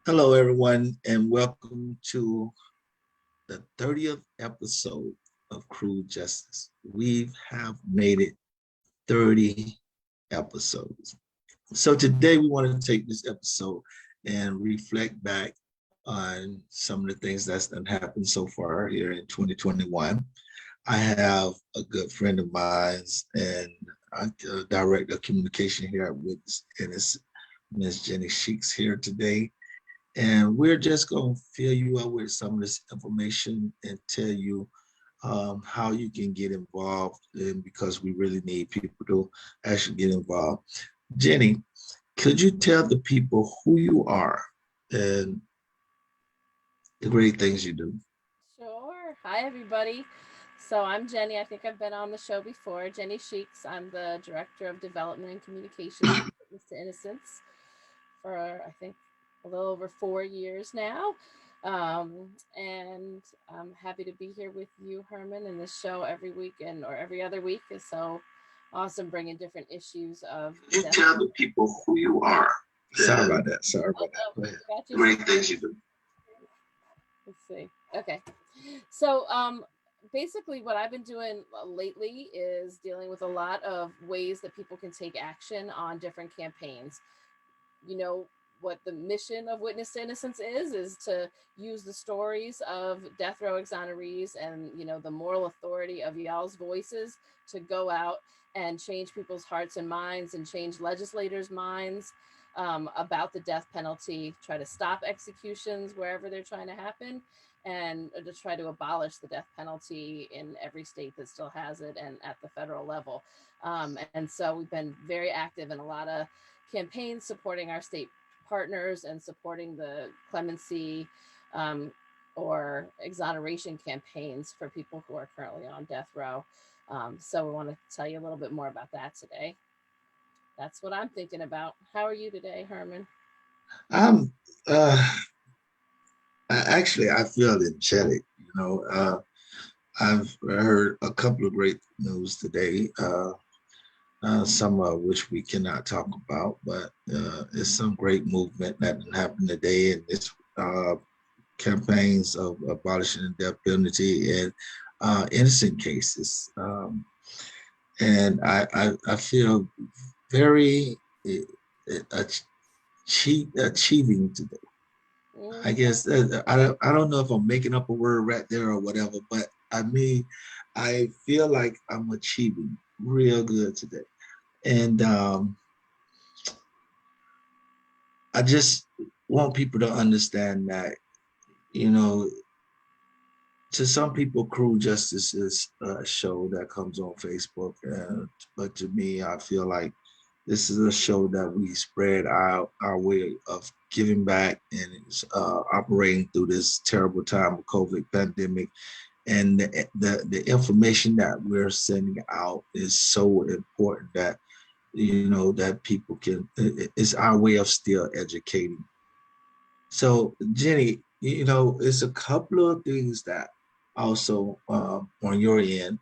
Hello, everyone, and welcome to the 30th episode of Cruel Justice. We have made it 30 episodes. So today we want to take this episode and reflect back on some of the things that's done happened so far here in 2021. I have a good friend of mine and a director of communication here at Witness, and it's Ms. Jennie Sheeks here today. And we're just going to fill you up with some of this information and tell you how you can get involved, and because we really need people to actually get involved. Jennie, could you tell the people who you are and the great things you do? Sure. Hi, everybody. So I'm Jenny. I think I've been on the show before. Jennie Sheeks. I'm the Director of Development and Communications for Witness to Innocence for, I think, a little over 4 years now. And I'm happy to be here with you, Herman, in this show every weekend or every other week. Is so awesome bringing different issues of Could you death. tell the people who you are? Sorry about that. Sorry Oh, about that. no, Go ahead. got you. Great things you do. Let's see. Okay. So, basically, what I've been doing lately is dealing with a lot of ways that people can take action on different campaigns. You know, what the mission of Witness to Innocence is to use the stories of death row exonerees and, the moral authority of y'all's voices to go out and change people's hearts and minds and change legislators' minds about the death penalty, try to stop executions wherever they're trying to happen, and to try to abolish the death penalty in every state that still has it and at the federal level. And so we've been very active in a lot of campaigns supporting our state partners and supporting the clemency um, or exoneration campaigns for people who are currently on death row. So we want to tell you a little bit more about that today. That's what I'm thinking about. How are you today, Herman? I'm actually I feel energetic. I've heard a couple of great news today. Some of which we cannot talk about, but it's some great movement that happened today in this campaigns of abolishing the death penalty and innocent cases. And I feel very uh, achieving today. I Mm-hmm. guess I don't know if I'm making up a word right there or whatever, but I mean, I feel like I'm achieving real good today. And I just want people to understand that, you know, to some people, Cruel Justice is a show that comes on Facebook. But to me, I feel like this is a show that we spread our way of giving back and operating through this terrible time of COVID pandemic. And the information that we're sending out is so important that that people can, it's our way of still educating. So Jenny, it's a couple of things that also on your end.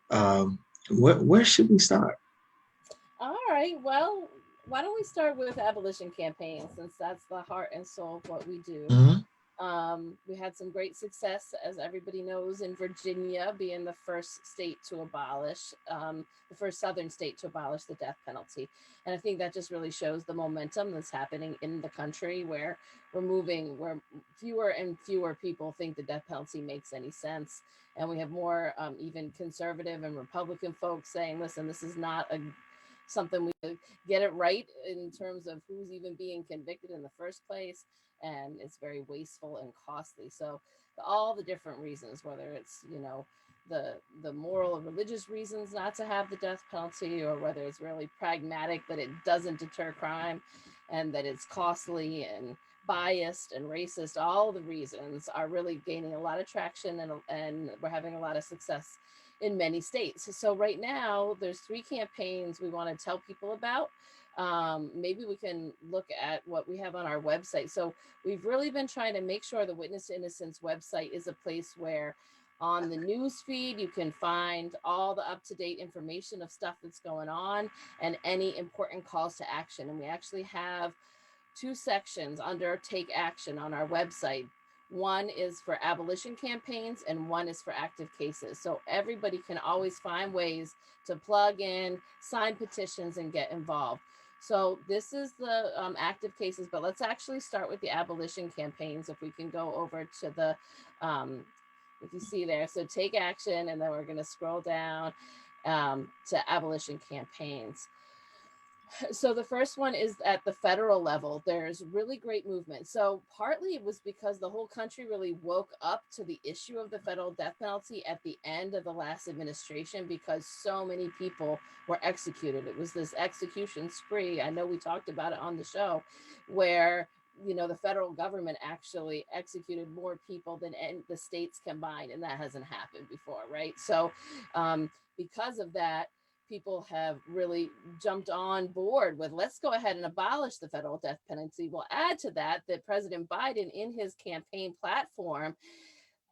um where should we start? All right. Well, why don't we start with abolition campaigns since that's the heart and soul of what we do. Mm-hmm. We had some great success, as everybody knows, in Virginia being the first state to abolish, the first Southern state to abolish the death penalty. And I think that just really shows the momentum that's happening in the country where where fewer and fewer people think the death penalty makes any sense. And we have more even conservative and Republican folks saying, listen, this is not a something we get it right in terms of who's even being convicted in the first place, and it's very wasteful and costly. So all the different reasons, whether it's the moral or religious reasons not to have the death penalty, or whether it's really pragmatic that it doesn't deter crime and that it's costly and biased and racist, all the reasons are really gaining a lot of traction, and we're having a lot of success in many states. So right now, there's three campaigns we want to tell people about. Maybe we can look at what we have on our website. So we've really been trying to make sure the Witness to Innocence website is a place where on the news feed you can find all the up-to-date information of stuff that's going on and any important calls to action. And we actually have two sections under Take Action on our website. One is for abolition campaigns and one is for active cases. So everybody can always find ways to plug in, sign petitions, and get involved. So this is the active cases, but let's actually start with the abolition campaigns. If we can go over to the, if you see there, so Take Action, and then we're going to scroll down to abolition campaigns. So the first one is at the federal level. There's really great movement. So partly it was because the whole country really woke up to the issue of the federal death penalty at the end of the last administration, because so many people were executed. It was this execution spree. I know we talked about it on the show, where the federal government actually executed more people than the states combined, and that hasn't happened before, right? So because of that, people have really jumped on board with, let's go ahead and abolish the federal death penalty. We'll add to that President Biden, in his campaign platform,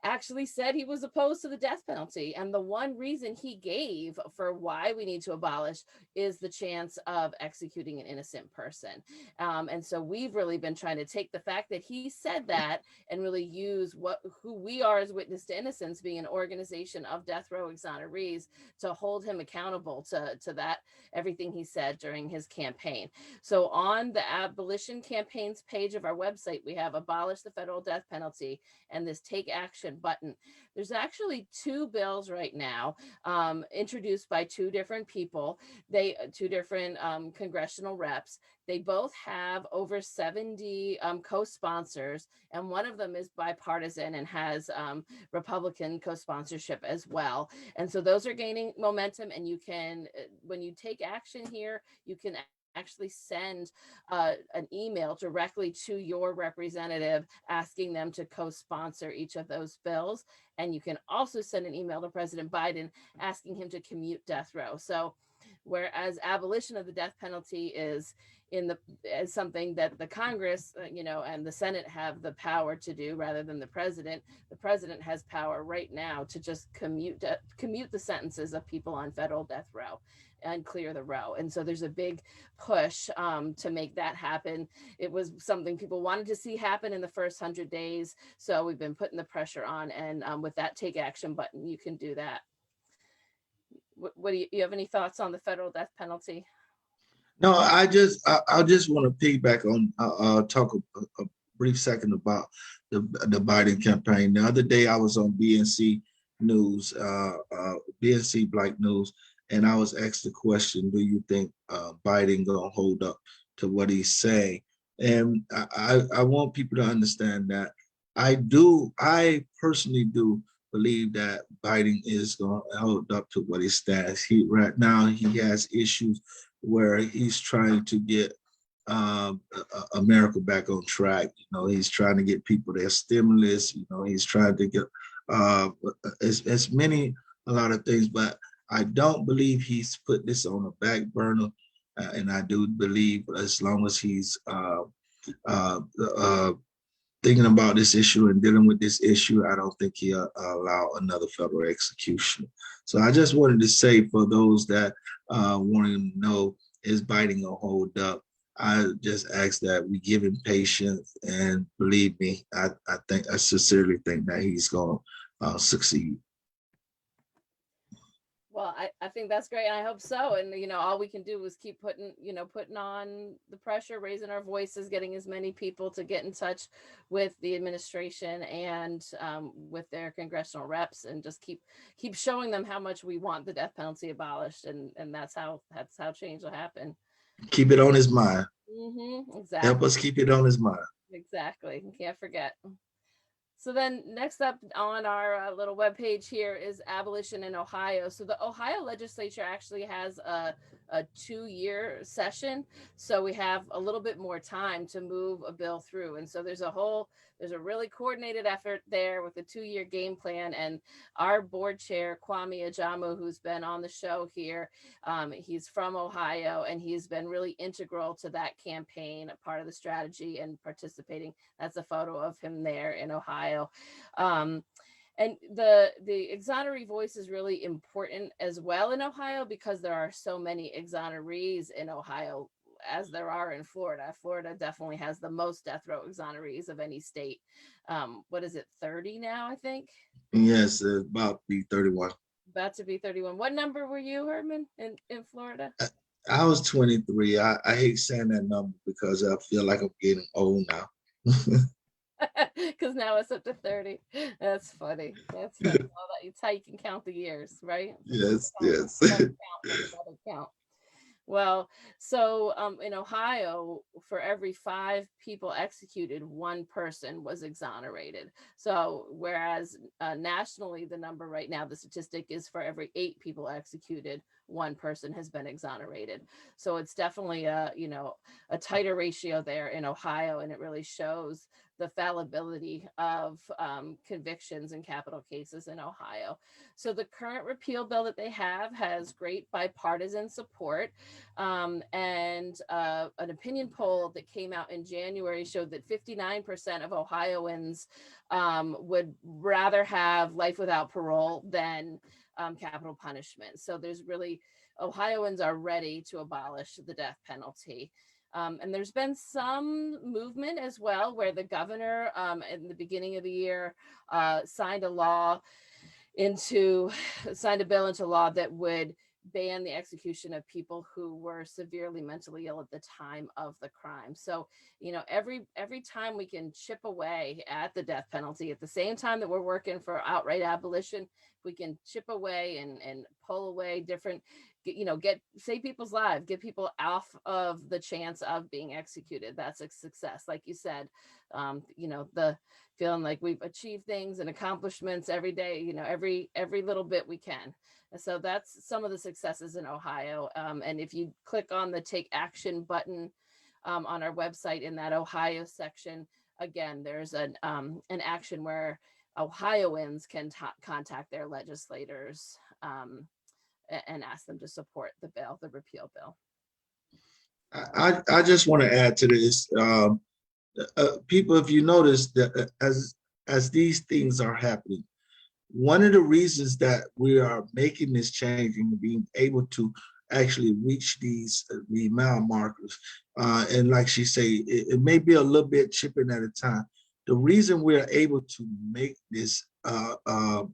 actually said he was opposed to the death penalty. And the one reason he gave for why we need to abolish is the chance of executing an innocent person. And so we've really been trying to take the fact that he said that and really use who we are as Witness to Innocence, being an organization of death row exonerees, to hold him accountable to that, everything he said during his campaign. So on the abolition campaigns page of our website, we have Abolish the Federal Death Penalty and this Take Action button. There's actually two bills right now introduced by two different people, two different congressional reps. They both have over 70 co-sponsors, and one of them is bipartisan and has Republican co-sponsorship as well. And so those are gaining momentum, and you can, when you take action here, you can actually send an email directly to your representative asking them to co-sponsor each of those bills. And you can also send an email to President Biden asking him to commute death row. So whereas abolition of the death penalty is as something that the Congress, and the Senate have the power to do rather than the president has power right now to just commute the sentences of people on federal death row and clear the row. And so there's a big push to make that happen. It was something people wanted to see happen in the first 100 days. So we've been putting the pressure on, and with that Take Action button, you can do that. What do you have any thoughts on the federal death penalty? No, I just want to piggyback on talk a brief second about the Biden campaign. The other day I was on BNC News, BNC Black News, and I was asked the question, do you think Biden gonna hold up to what he's saying? And I want people to understand that I personally do believe that Biden is gonna hold up to what he stands. Right now he has issues where he's trying to get America back on track. He's trying to get people their stimulus. He's trying to get a lot of things, but I don't believe he's put this on a back burner. And I do believe as long as he's thinking about this issue and dealing with this issue, I don't think he'll allow another federal execution. So I just wanted to say, for those that wanting to know, is Biden gonna hold up? I just ask that we give him patience, and believe me, I sincerely think that he's gonna succeed. Well, I think that's great, and I hope so. And all we can do is keep putting on the pressure, raising our voices, getting as many people to get in touch with the administration and with their congressional reps, and just keep showing them how much we want the death penalty abolished, and that's how change will happen. Keep it on his mind. Exactly. Help us keep it on his mind. Exactly. Can't forget. So then next up on our little webpage here is abolition in Ohio. So the Ohio legislature actually has a 2-year session. So we have a little bit more time to move a bill through. And so there's a really coordinated effort there with a 2-year game plan. And our board chair, Kwame Ajamu, who's been on the show here, he's from Ohio, and he's been really integral to that campaign, a part of the strategy and participating. That's a photo of him there in Ohio. And the exoneree voice is really important as well in Ohio, because there are so many exonerees in Ohio. as there are in Florida. Florida definitely has the most death row exonerees of any state. What is it, 30 now, I think? Yes, about be 31. About to be 31. What number were you, Herman, in Florida? I was 23. I hate saying that number because I feel like I'm getting old now. Because now it's up to 30. That's funny. That's funny. Well, that's how you can count the years, right? Yes, yes. Better count. Well, so in Ohio, for every 5 people executed, 1 person was exonerated. So whereas nationally, the number right now, the statistic is for every 8 people executed, 1 person has been exonerated. So it's definitely a tighter ratio there in Ohio, and it really shows the fallibility of convictions in capital cases in Ohio. So the current repeal bill that they have has great bipartisan support. And an opinion poll that came out in January showed that 59% of Ohioans would rather have life without parole than capital punishment. So there's really, Ohioans are ready to abolish the death penalty. And there's been some movement as well, where the governor in the beginning of the year signed a bill into law that would ban the execution of people who were severely mentally ill at the time of the crime. So, every time we can chip away at the death penalty, at the same time that we're working for outright abolition, we can chip away and pull away different, save people's lives, get people off of the chance of being executed. That's a success. Like you said, the feeling like we've achieved things and accomplishments every day, every little bit we can. And so that's some of the successes in Ohio. And if you click on the Take Action button on our website in that Ohio section, again, there's an action where Ohioans can contact their legislators and ask them to support the bill, the repeal bill. I just want to add to this. People, if you notice that as these things are happening, one of the reasons that we are making this change and being able to actually reach the mile markers, and like she say, it may be a little bit chipping at a time. The reason we're able to make this to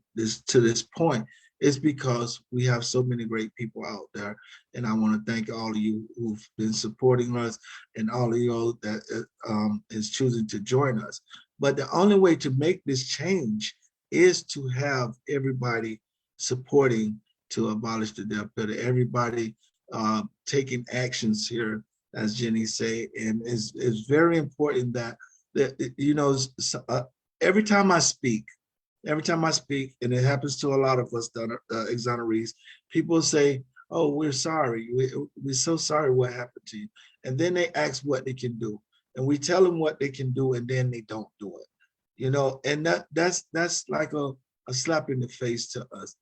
this point is because we have so many great people out there, and I want to thank all of you who've been supporting us and all of you that is choosing to join us. But the only way to make this change is to have everybody supporting to abolish the death penalty, everybody taking actions here, as Jennie say, and it's very important that every time I speak, and it happens to a lot of us that are exonerees, people say, "Oh, we're sorry. We're so sorry what happened to you," and then they ask what they can do, and we tell them what they can do, and then they don't do it. And that's like a slap in the face to us,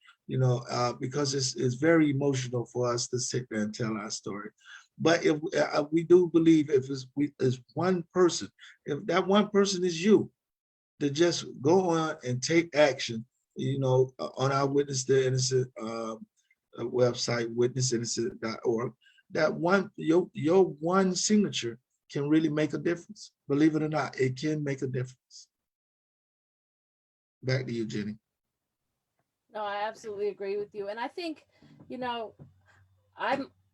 because it's very emotional for us to sit there and tell our story. But if we do believe if it's one person, if that one person is you, to just go on and take action, on our Witness the Innocent website, witnessinnocent.org, that your one signature can really make a difference. Believe it or not, it can make a difference. Back to you, Jennie. No, I absolutely agree with you. And I think,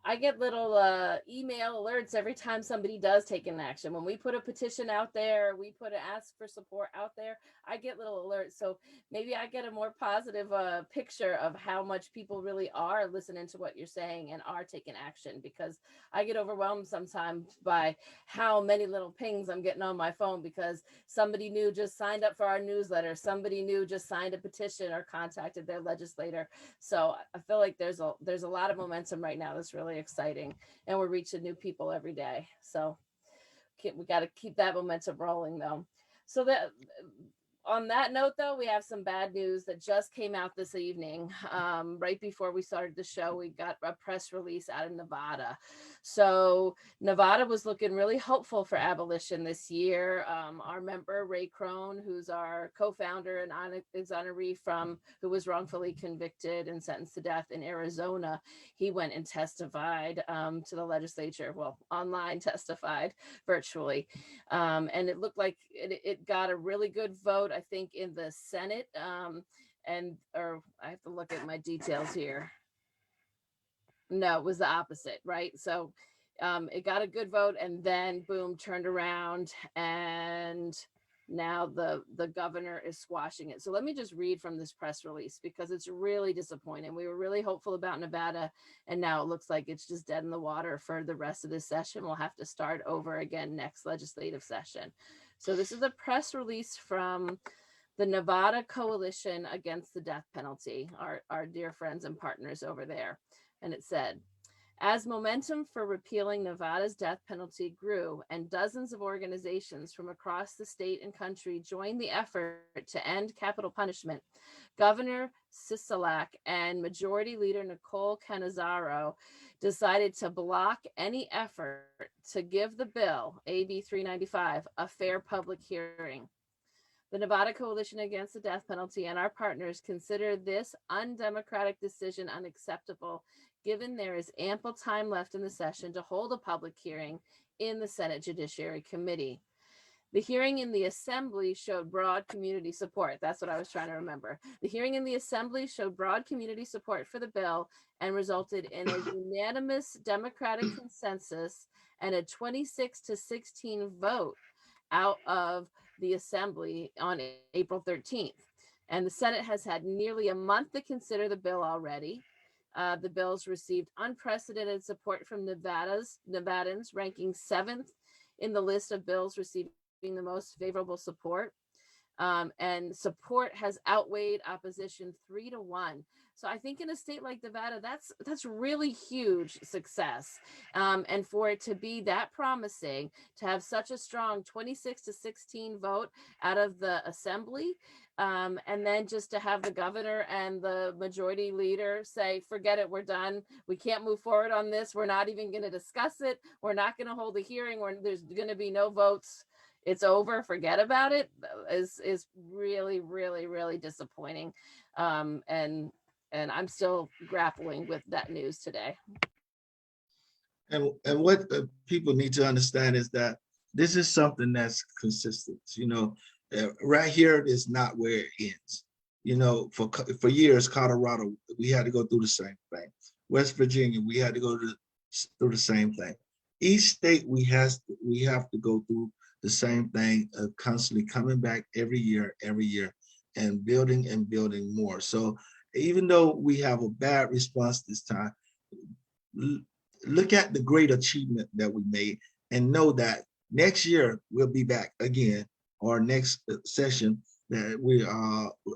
I get little email alerts every time somebody does take an action. When we put a petition out there, we put an ask for support out there, I get little alerts. So maybe I get a more positive picture of how much people really are listening to what you're saying and are taking action, because I get overwhelmed sometimes by how many little pings I'm getting on my phone because somebody new just signed up for our newsletter, somebody new just signed a petition or contacted their legislator. So I feel like there's a lot of momentum right now that's really exciting, and we're reaching new people every day. So we got to keep that momentum rolling though. So that On that note, though, we have some bad news that just came out this evening. Right before we started the show, we got a press release out of Nevada. So Nevada was looking really hopeful for abolition this year. Our member, Ray Crone, who's our co-founder and exoneree from who was wrongfully convicted and sentenced to death in Arizona, he went and testified to the legislature, well, online testified virtually. And it looked like it got a really good vote, I think, in the Senate. Or I have to look at my details here. No, it was the opposite, right? So it got a good vote, and then boom, turned around, and now the governor is squashing it. So let me just read from this press release because it's really disappointing. We were really hopeful about Nevada, and now it looks like it's just dead in the water for the rest of this session. We'll have to start over again next legislative session. So this is a press release from the Nevada Coalition Against the Death Penalty, our dear friends and partners over there. And it said, as momentum for repealing Nevada's death penalty grew and dozens of organizations from across the state and country joined the effort to end capital punishment, Governor Sisolak and Majority Leader Nicole Cannizzaro decided to block any effort to give the bill, AB 395, a fair public hearing. The Nevada Coalition Against the Death Penalty and our partners consider this undemocratic decision unacceptable, given there is ample time left in the session to hold a public hearing in the Senate Judiciary Committee. The hearing in the Assembly showed broad community support. That's what I was trying to remember. The hearing in the Assembly showed broad community support for the bill and resulted in a unanimous Democratic consensus and a 26-16 vote out of the Assembly on April 13th. And the Senate has had nearly a month to consider the bill already. The bill's received unprecedented support from Nevadans, ranking 7th in the list of bills receiving the most favorable support. And support has outweighed opposition 3-1. So I think in a state like Nevada, that's really huge success. And for it to be that promising, to have such a strong 26-16 vote out of the Assembly, and then just to have the governor and the majority leader say, forget it, we're done. We can't move forward on this. We're not even going to discuss it. We're not going to hold a hearing where there's going to be no votes. It's over, forget about it, is really, really, really disappointing. And I'm still grappling with that news today. And what people need to understand is that this is something that's consistent. Right here is not where it ends. For years, Colorado, we had to go through the same thing. West Virginia, we had to go through the same thing. Each state, we have to go through the same thing, constantly coming back every year, and building more. So even though we have a bad response this time, look at the great achievement that we made and know that next year we'll be back again, or next session that we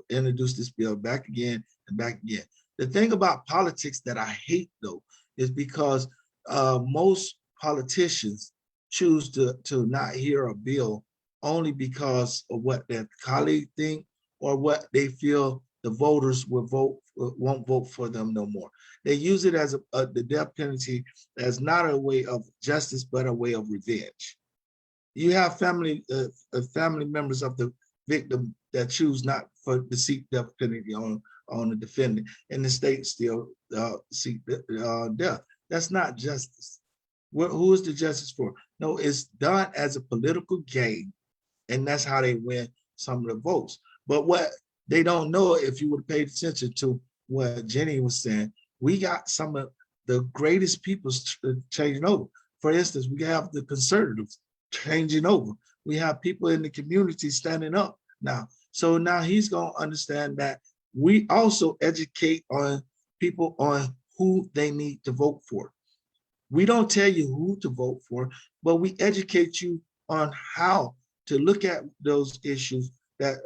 introduce this bill back again and back again. The thing about politics that I hate, though, is because most politicians choose to not hear a bill only because of what their colleagues think or what they feel the voters won't vote for them no more. They use it as the death penalty as not a way of justice, but a way of revenge. You have family members of the victim that choose not to seek death penalty on the defendant, and the state still seek death. That's not justice. Who is the justice for? No, it's done as a political game, and that's how they win some of the votes. But what they don't know, if you would have paid attention to what Jennie was saying, we got some of the greatest people changing over. For instance, we have the conservatives changing over. We have people in the community standing up now. So now he's going to understand that we also educate on people on who they need to vote for. We don't tell you who to vote for, but we educate you on how to look at those issues that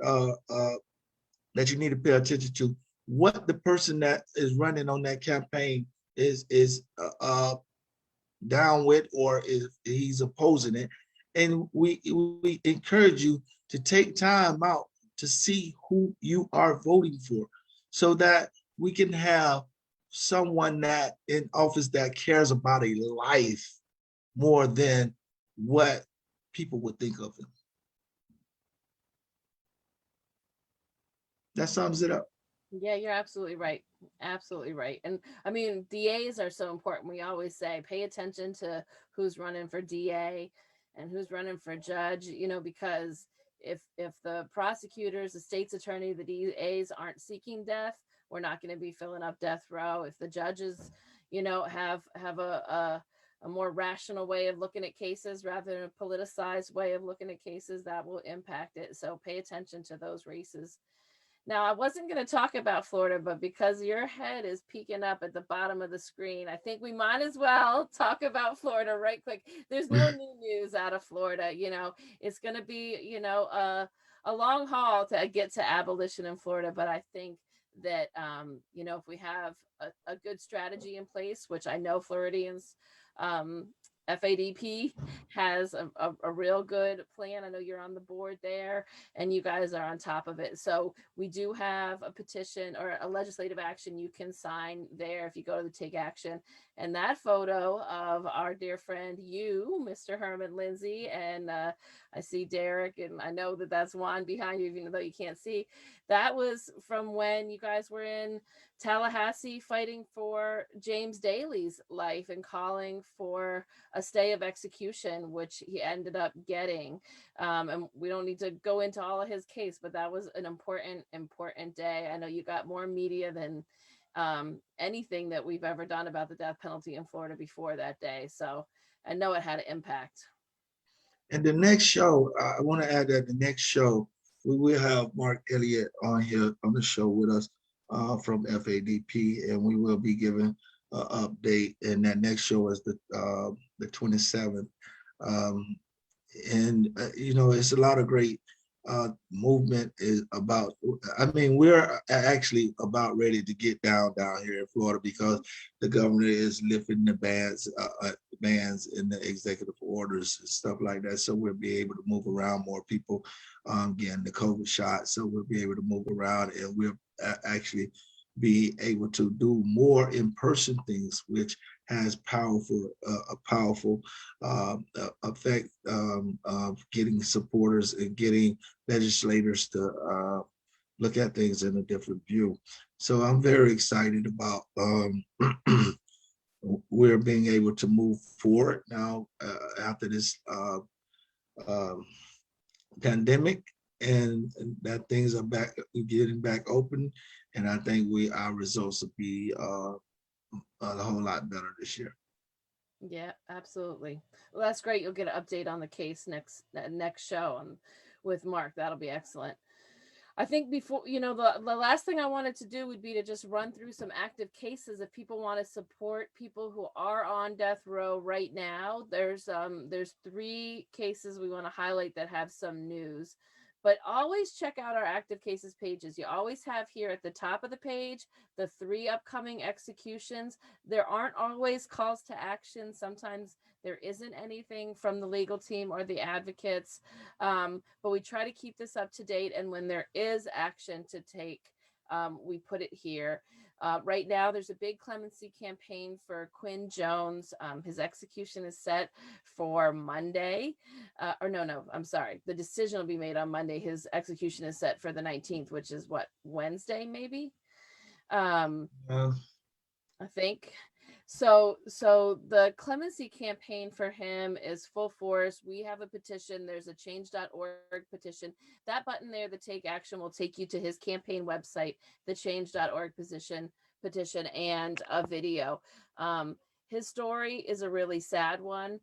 you need to pay attention to. What the person that is running on that campaign is down with, or if he's opposing it. And we encourage you to take time out to see who you are voting for so that we can have someone that in office that cares about a life more than what people would think of him. That sums it up. Yeah, you're absolutely right. Absolutely right. And I mean, DAs are so important. We always say pay attention to who's running for DA and who's running for judge, because if the prosecutors, the state's attorney, the DAs aren't seeking death, we're not going to be filling up death row. If the judges, have a more rational way of looking at cases rather than a politicized way of looking at cases, that will impact it. So pay attention to those races. Now, I wasn't going to talk about Florida, but because your head is peeking up at the bottom of the screen, I think we might as well talk about Florida right quick. There's no new news out of Florida. It's going to be, a long haul to get to abolition in Florida. But I think that, if we have a good strategy in place, which I know Floridians, FADP has a real good plan. I know you're on the board there and you guys are on top of it. So we do have a petition or a legislative action you can sign there if you go to the Take Action. And that photo of our dear friend, you, Mr. Herman Lindsey, and I see Derek, and I know that that's Juan behind you, even though you can't see. That was from when you guys were in Tallahassee fighting for James Daly's life and calling for a stay of execution, which he ended up getting. And we don't need to go into all of his case, but that was an important day. I know you got more media than anything that we've ever done about the death penalty in Florida before that day. So I know it had an impact. And the next show, I want to add that the next show, we will have Mark Elliott on here on the show with us from FADP, and we will be giving an update. And that next show is the 27th. It's a lot of great movement is about. I mean, we're actually about ready to get down here in Florida because the governor is lifting the bans in the executive orders and stuff like that. So we'll be able to move around more people getting the COVID shot. So we'll be able to move around, and we'll actually be able to do more in-person things, which has a powerful effect of getting supporters and getting legislators to look at things in a different view. So I'm very excited about we're being able to move forward now after this pandemic, and that things are back, getting back open, and I think our results will be a whole lot better this year. Yeah, absolutely. Well, that's great. You'll get an update on the case next show with Mark. That'll be excellent. I think before, the last thing I wanted to do would be to just run through some active cases if people want to support people who are on death row right now. There's 3 cases we want to highlight that have some news. But always check out our active cases pages. You always have here at the top of the page the 3 upcoming executions. There aren't always calls to action. Sometimes there isn't anything from the legal team or the advocates, but we try to keep this up to date. And when there is action to take, we put it here. Right now, there's a big clemency campaign for Quinn Jones. His execution is set for Monday. I'm sorry. The decision will be made on Monday. His execution is set for the 19th, which is Wednesday, maybe? I think. So the clemency campaign for him is full force. We have a petition. There's a change.org petition. That button there, the Take Action, will take you to his campaign website, the change.org petition, and a video. His story is a really sad one.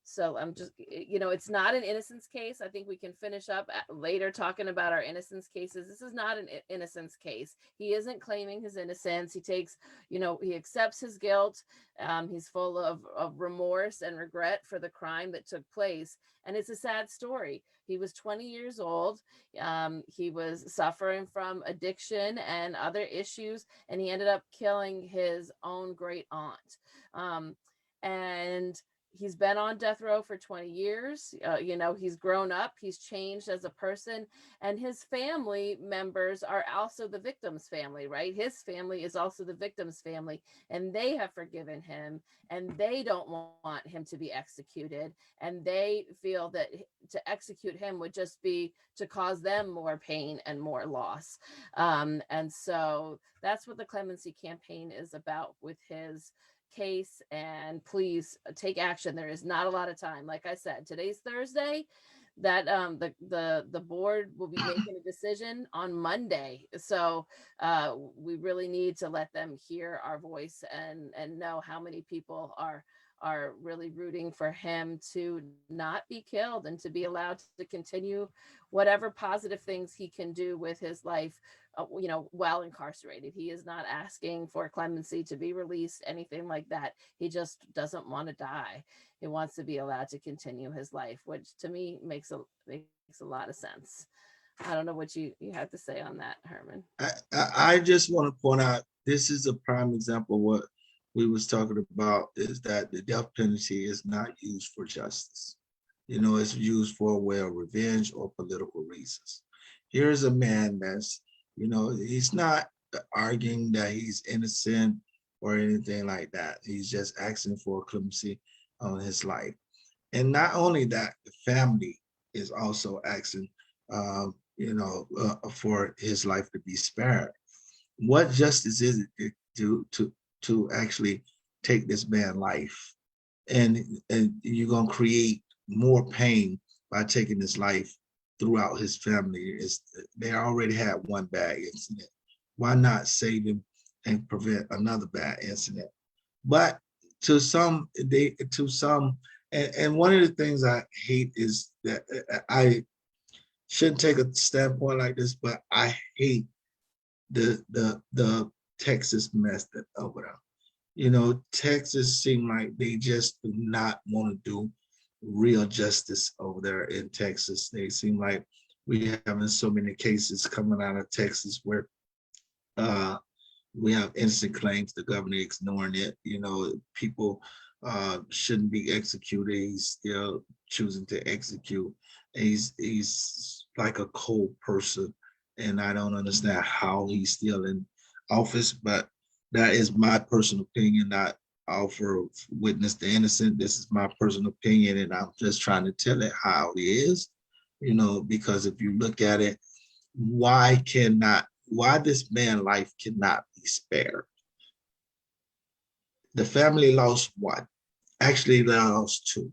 So I'm just, it's not an innocence case. I think we can finish up later talking about our innocence cases. This is not an innocence case. He isn't claiming his innocence. He takes, he accepts his guilt. He's full of remorse and regret for the crime that took place. And it's a sad story. He was 20 years old. He was suffering from addiction and other issues, and he ended up killing his own great aunt. And he's been on death row for 20 years. He's grown up, he's changed as a person, and his family members are also the victim's family, right? His family is also the victim's family, and they have forgiven him, and they don't want him to be executed, and they feel that to execute him would just be to cause them more pain and more loss. And so that's what the clemency campaign is about with his case. And please take action. There is not a lot of time. Like I said, today's Thursday, that the board will be making a decision on Monday. So we really need to let them hear our voice and know how many people are really rooting for him to not be killed and to be allowed to continue whatever positive things he can do with his life, while incarcerated. He is not asking for clemency, to be released, anything like that. He just doesn't want to die. He wants to be allowed to continue his life, which to me makes a lot of sense. I don't know what you have to say on that, Herman. I just want to point out, this is a prime example of what we was talking about, is that the death penalty is not used for justice. It's used for a way of revenge or political reasons. Here's a man that's, he's not arguing that he's innocent or anything like that. He's just asking for clemency on his life. And not only that, the family is also asking, for his life to be spared. What justice is it to actually take this man's life? And you're going to create more pain by taking his life throughout his family. They already had one bad incident. Why not save him and prevent another bad incident? But to some, and one of the things I hate is that I shouldn't take a standpoint like this, but I hate the Texas method over there. Texas seem like they just do not want to do real justice over there in Texas. They seem like we having so many cases coming out of Texas where we have innocent claims, the governor ignoring it. People shouldn't be executed. He's still choosing to execute. And he's like a cold person, and I don't understand how he's still in office. But that is my personal opinion. Not offer witness the innocent. This is my personal opinion, and I'm just trying to tell it how it is. Because if you look at it, why this man's life cannot be spared? The family lost one. Actually, they lost two.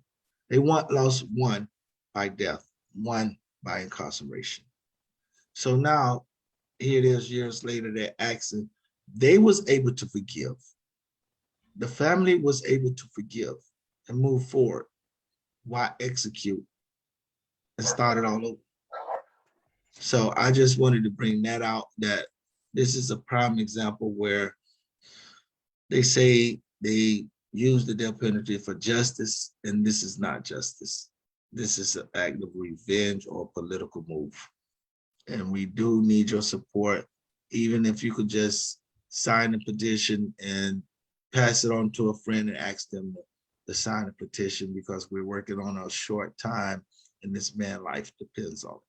They lost one by death, one by incarceration. So now, here it is, years later, they're asking. They was able to forgive. The family was able to forgive and move forward. Why execute and start it all over? So I just wanted to bring that out, that this is a prime example where they say they use the death penalty for justice, and this is not justice. This is an act of revenge or political move. And we do need your support, even if you could just sign a petition and pass it on to a friend and ask them to sign a petition, because we're working on a short time and this man's life depends on it.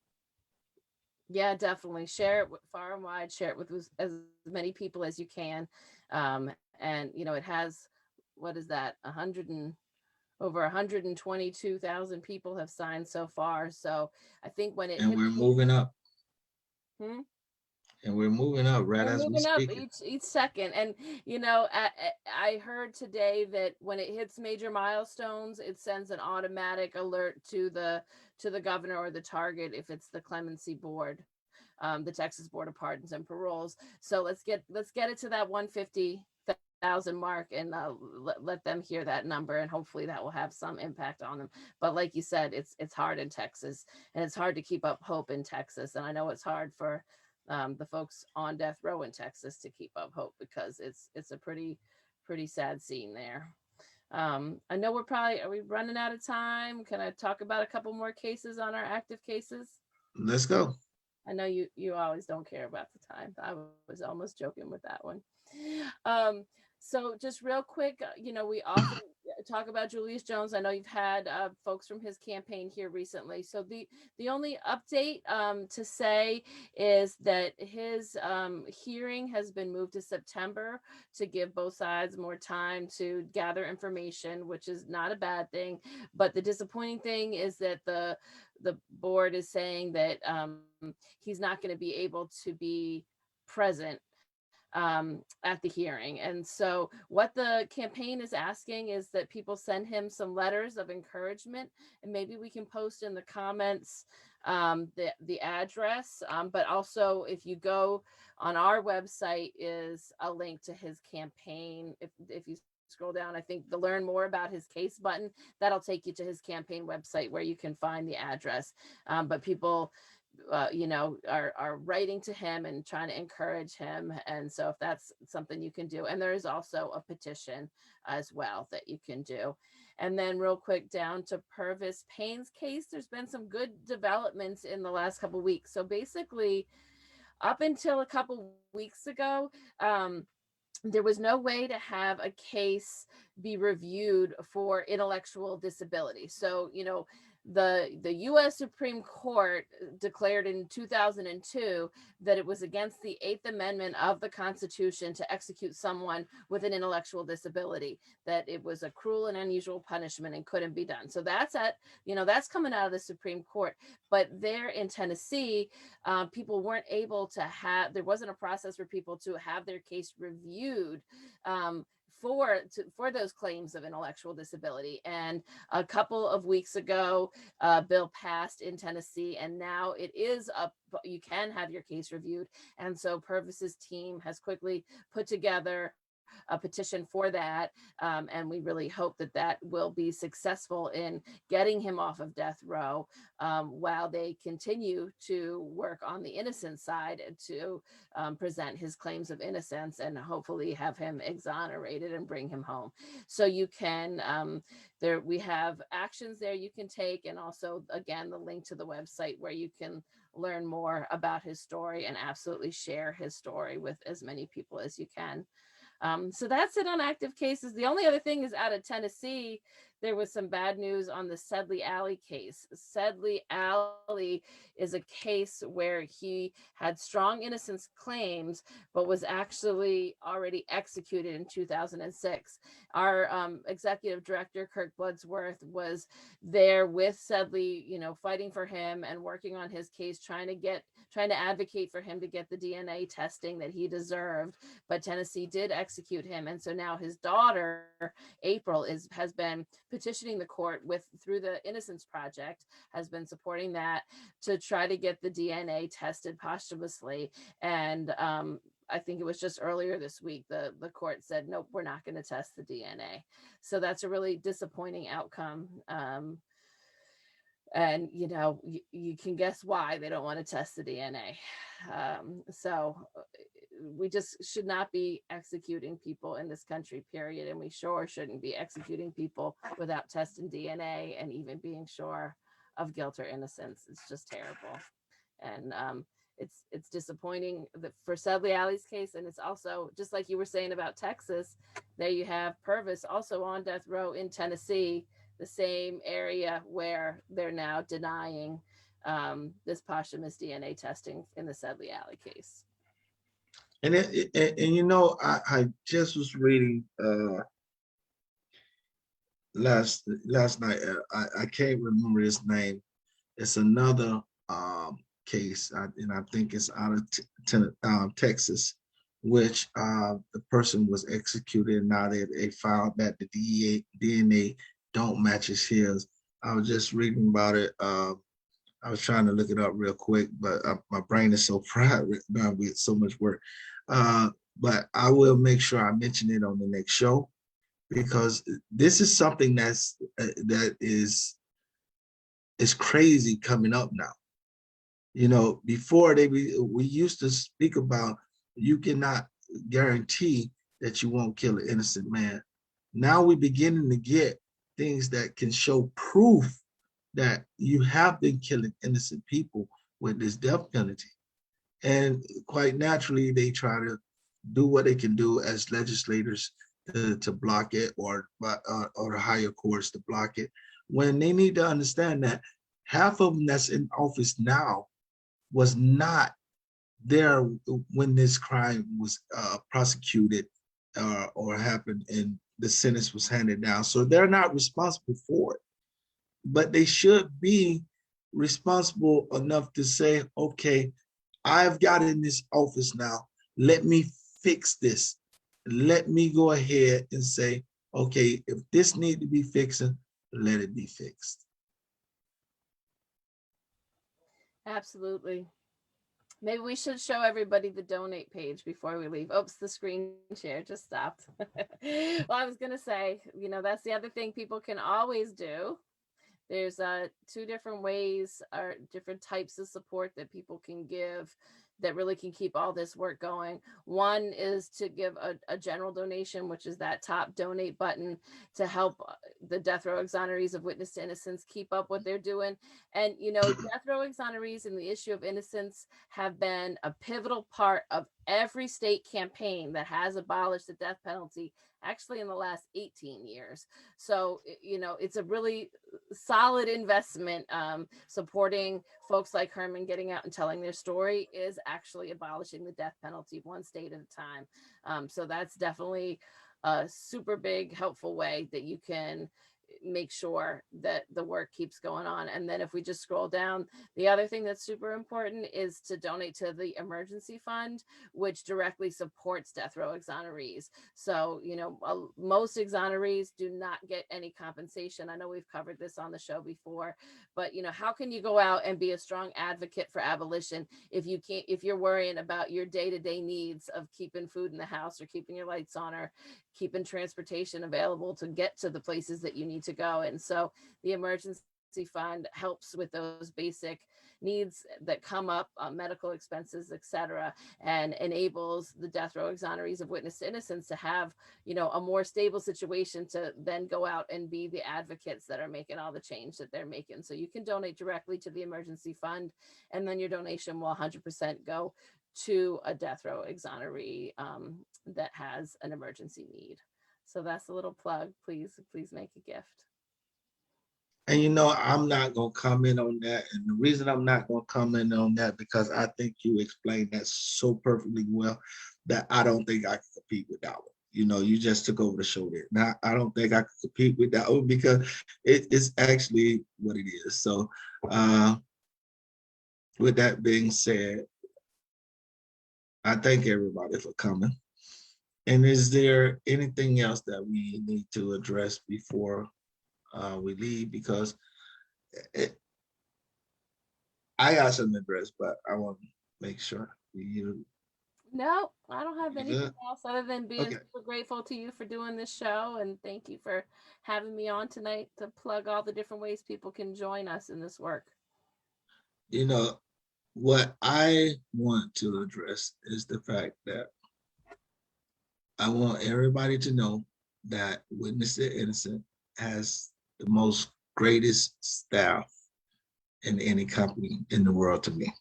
Yeah, definitely share it far and wide. Share it with as many people as you can. And it has, what is that, over 122,000 people have signed so far. So I think when it and hits, we're moving up. Hmm? And we're moving up right We're as we moving up speak. each second. And I heard today that when it hits major milestones, it sends an automatic alert to the governor or the target if it's the clemency board, the Texas Board of Pardons and Paroles. So let's get it to that 150,000 mark, and let them hear that number, and hopefully that will have some impact on them. But like you said, it's hard in Texas, and it's hard to keep up hope in Texas. And I know it's hard for the folks on death row in Texas to keep up hope, because it's a pretty sad scene there. I know are we running out of time? Can I talk about a couple more cases on our active cases? Let's go. I know you always don't care about the time. I was almost joking with that one. Um, So just real quick, we often talk about Julius Jones. I know you've had folks from his campaign here recently. So the only update to say is that his hearing has been moved to September to give both sides more time to gather information, which is not a bad thing. But the disappointing thing is that the board is saying that he's not going to be able to be present at the hearing. And so what the campaign is asking is that people send him some letters of encouragement, and maybe we can post in the comments the address, but also if you go on our website is a link to his campaign. If you scroll down, I think the learn more about his case button, that'll take you to his campaign website where you can find the address. But people are writing to him and trying to encourage him. And so if that's something you can do, and there is also a petition as well that you can do. And then real quick down to Purvis Payne's case, there's been some good developments in the last couple of weeks. So basically up until a couple weeks ago, there was no way to have a case be reviewed for intellectual disability. So, the U.S. Supreme Court declared in 2002 that it was against the 8th Amendment of the Constitution to execute someone with an intellectual disability, that it was a cruel and unusual punishment and couldn't be done. So that's that's coming out of the Supreme Court. But there in Tennessee, people weren't able to there wasn't a process for people to have their case reviewed for those claims of intellectual disability. And a couple of weeks ago, a bill passed in Tennessee, and now it is up. You can have your case reviewed. And so Purvis's team has quickly put together a petition for that. And we really hope that that will be successful in getting him off of death row while they continue to work on the innocent side to present his claims of innocence and hopefully have him exonerated and bring him home. So you can, we have actions there you can take, and also, again, the link to the website where you can learn more about his story and absolutely share his story with as many people as you can. So that's it on active cases. The only other thing is out of Tennessee, there was some bad news on the Sedley Alley case. Sedley Alley is a case where he had strong innocence claims, but was actually already executed in 2006. Our executive director, Kirk Bloodsworth, was there with Sedley, fighting for him and working on his case, trying to advocate for him to get the DNA testing that he deserved. But Tennessee did execute him. And so now his daughter, April, has been petitioning the court through the Innocence Project, has been supporting that to try to get the DNA tested posthumously. And I think it was just earlier this week, the court said, nope, we're not going to test the DNA. So that's a really disappointing outcome. And you can guess why they don't want to test the DNA. So we just should not be executing people in this country, period. And we sure shouldn't be executing people without testing DNA and even being sure of guilt or innocence. It's just terrible. And it's disappointing that for Sedley Alley's case. And it's also, just like you were saying about Texas, there you have Purvis also on death row in Tennessee, the same area where they're now denying this posthumous DNA testing in the Sedley Alley case. And I just was reading last night. I can't remember his name. It's another case, and I think it's out of Texas, which the person was executed. And now they found that the DNA don't match his. I was just reading about it. I was trying to look it up real quick, but my brain is so fried with so much work. But I will make sure I mention it on the next show, because this is something that is crazy coming up now. Before we used to speak about, you cannot guarantee that you won't kill an innocent man. Now we're beginning to get things that can show proof that you have been killing innocent people with this death penalty. And quite naturally, they try to do what they can do as legislators to block it, or the higher courts to block it, when they need to understand that half of them that's in office now was not there when this crime was prosecuted or happened and the sentence was handed down. So they're not responsible for it, but they should be responsible enough to say, okay, I've got in this office now. Let me fix this. Let me go ahead and say, okay, if this need to be fixed, let it be fixed. Absolutely. Maybe we should show everybody the donate page before we leave. Oops, the screen share just stopped. Well, I was going to say, that's the other thing people can always do. There's two different ways or different types of support that people can give that really can keep all this work going. One is to give a general donation, which is that top donate button, to help the death row exonerees of witness to innocence keep up what they're doing. And, death row exonerees and the issue of innocence have been a pivotal part of every state campaign that has abolished the death penalty, actually in the last 18 years. So, it's a really solid investment. Supporting folks like Herman getting out and telling their story is actually abolishing the death penalty one state at a time. So that's definitely a super big, helpful way that you can make sure that the work keeps going on. And then if we just scroll down, the other thing that's super important is to donate to the emergency fund, which directly supports death row exonerees. So, most exonerees do not get any compensation. I know we've covered this on the show before, but how can you go out and be a strong advocate for abolition if you're worrying about your day-to-day needs of keeping food in the house or keeping your lights on or keeping transportation available to get to the places that you need to go? And so the emergency fund helps with those basic needs that come up, medical expenses, etc., and enables the death row exonerees of witness to innocence to have, a more stable situation to then go out and be the advocates that are making all the change that they're making. So you can donate directly to the emergency fund, and then your donation will 100% go to a death row exoneree that has an emergency need. So that's a little plug. Please make a gift. And I'm not going to comment on that. And the reason I'm not going to comment on that, because I think you explained that so perfectly well that I don't think I can compete with that one. You just took over the show there. Now, I don't think I can compete with that one because it's actually what it is. So with that being said, I thank everybody for coming. And is there anything else that we need to address before we leave? Because I got some address, but I want to make sure you. No, I don't have anything else other than being Okay. super grateful to you for doing this show, and thank you for having me on tonight to plug all the different ways people can join us in this work. What I want to address is the fact that I want everybody to know that Witness to Innocent has the most greatest staff in any company in the world to me.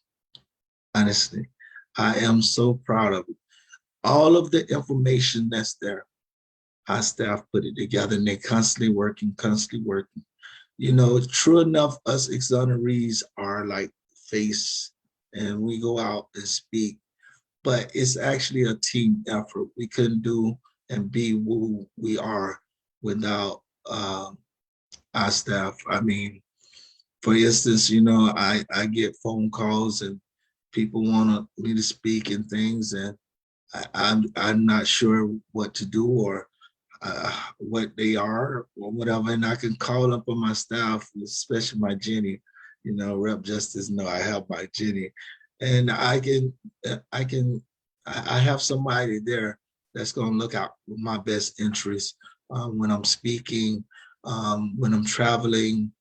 Honestly, I am so proud of it. All of the information that's there, our staff put it together, and they're constantly working. True enough, us exonerees are like face, and we go out and speak, but it's actually a team effort. We couldn't do and be who we are without our staff. I mean, for instance, I get phone calls and people want me to speak and things, and I'm not sure what to do or what they are or whatever, and I can call up on my staff, especially my Jennie, Rep Justice. No, I have my Jennie, and I have somebody there that's going to look out for my best interests when I'm speaking, when I'm traveling.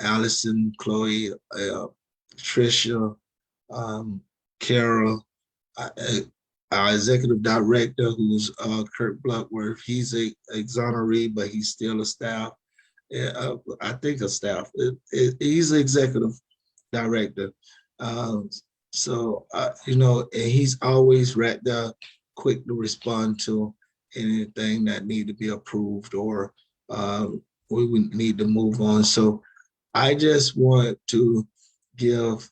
Allison, Chloe, Tricia, Carol, our executive director, who's Kurt Bloodworth. He's a exoneree, but he's still a staff. I think a staff. He's an executive director. And he's always right there, quick to respond to anything that need to be approved, or we would need to move on. So I just want to give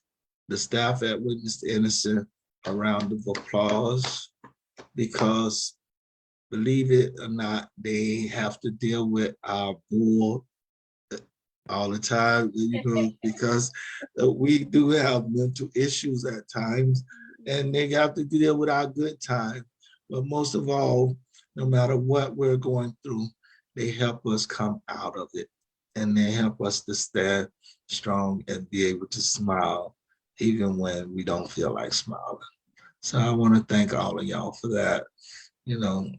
the staff at Witness to Innocent a round of applause, because believe it or not, they have to deal with our board all the time, because we do have mental issues at times, and they have to deal with our good time. But most of all, no matter what we're going through, they help us come out of it, and they help us to stand strong and be able to smile even when we don't feel like smiling. So I want to thank all of y'all for that. You know,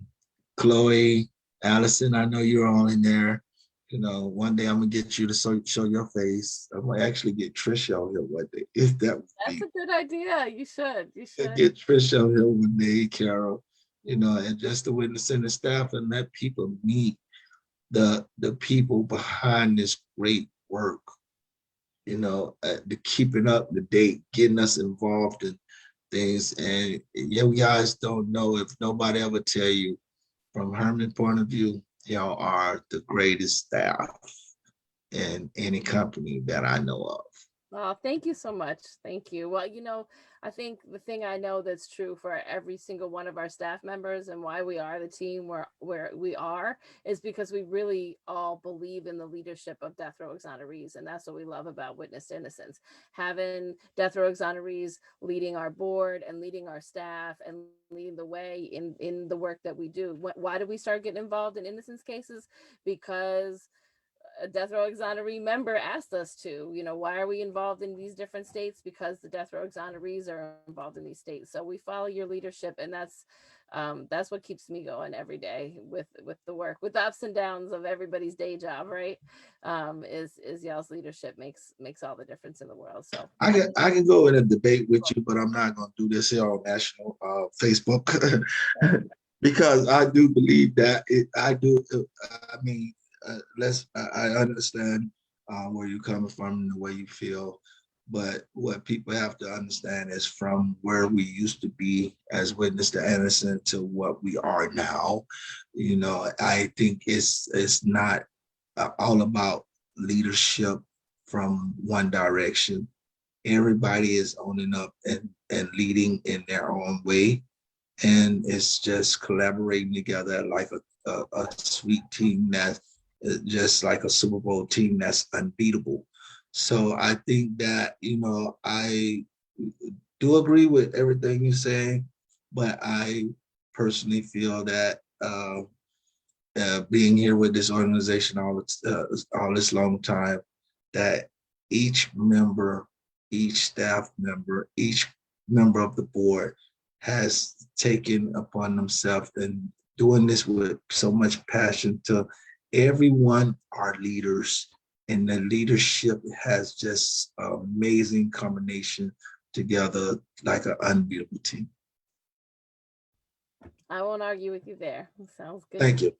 Chloe, Allison, I know you're all in there. One day I'm gonna get you to show your face. I'm gonna actually get Trisha out here one day. If that would That's be, a good idea. You should. You should. get Trisha out here one day, Carol. And just to witness in the staff and let people meet the people behind this great work. The keeping up the date, getting us involved in things, and you guys don't know, if nobody ever tell you, from Herman's point of view, y'all are the greatest staff in any company that I know of. Oh, thank you so much. Thank you. Well, I think the thing I know that's true for every single one of our staff members, and why we are the team where we are, is because we really all believe in the leadership of death row exonerees. And that's what we love about Witness to Innocence. Having death row exonerees leading our board and leading our staff and leading the way in the work that we do. Why did we start getting involved in innocence cases? Because a death row exoneree member asked us to. Why are we involved in these different states? Because the death row exonerees are involved in these states. So we follow your leadership, and that's what keeps me going every day with the work, with the ups and downs of everybody's day job, right? Is y'all's leadership makes all the difference in the world. So I can go in a debate with you, but I'm not going to do this here on national Facebook. Because I do believe that I do. I mean, I understand where you're coming from and the way you feel, but what people have to understand is, from where we used to be as Witness to Innocent to what we are now. I think it's not all about leadership from one direction. Everybody is owning up and leading in their own way, and it's just collaborating together like a sweet team, that's just like a Super Bowl team that's unbeatable. So I think that, I do agree with everything you're saying, but I personally feel that being here with this organization all this long time, that each member, each staff member, each member of the board has taken upon themselves and doing this with so much passion. To everyone are leaders, and the leadership has just an amazing combination together, like an unbeatable team. I won't argue with you there. Sounds good. Thank you.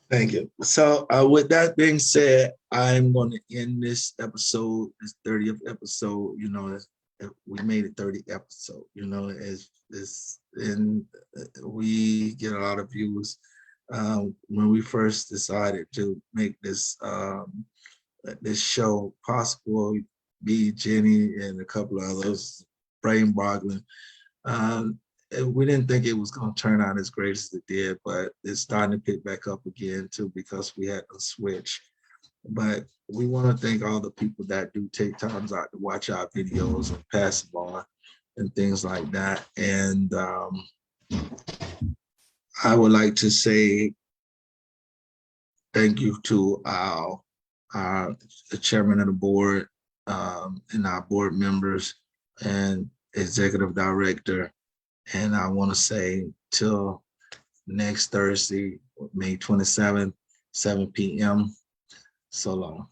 Thank you. So with that being said, I'm going to end this episode, this 30th episode. We made it 30 episode, and we get a lot of views. When we first decided to make this show possible, me, Jennie, and a couple of others, brain boggling. We didn't think it was going to turn out as great as it did, but it's starting to pick back up again too, because we had to switch. But we want to thank all the people that do take times out to watch our videos and pass them on and things like that. And I would like to say thank you to the chairman of the board, and our board members and executive director. And I want to say till next Thursday, May 27th, 7 p.m. So long.